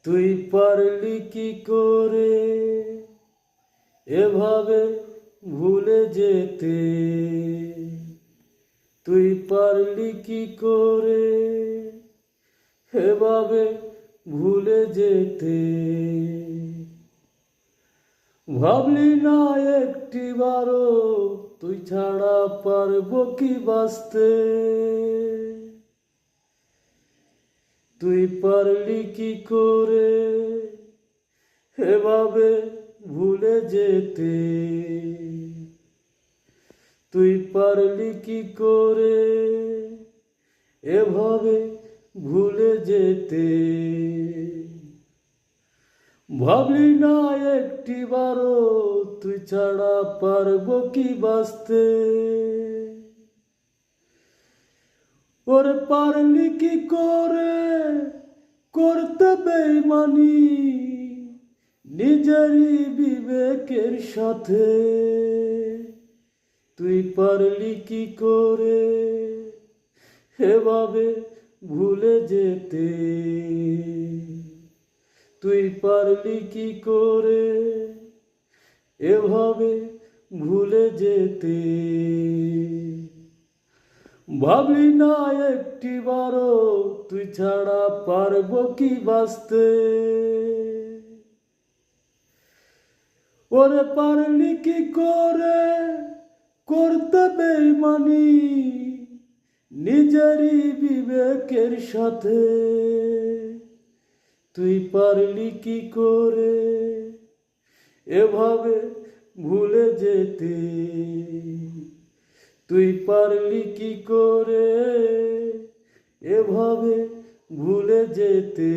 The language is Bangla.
তুই পারলি কি করে এভাবে ভুলে যেতে? তুই পারলি কি করে এভাবে ভুলে যেতে? ভাবলি না একটিবারও তুই ছাড়া পারবো কি বাঁচতে? তুই পারলি কি করে এভাবে ভুলে যেতে? তুই পারলি কি করে এভাবে ভুলে যেতে? ভাবলি না একটিবারও তুই ছাড়া পারবো কি বাঁচতে? ওরে পারলি কি করে করতে বেইমানি নিজেরই বিবেকের সাথে? তুই পারলি কি করে এভাবে ভুলে যেতে? তুই পারলি কি করে এভাবে ভুলে যেতে? ভাবলি না একটিবারও তুই ছাড়া পারবো কি বাঁচতে? ওরে পারলি কি করে করতে বেইমানি নিজেরই বিবেকের সাথে? তুই পারলি কি করে এভাবে ভুলে যেতে? তুই পারলি কি করে এভাবে ভুলে যেতে?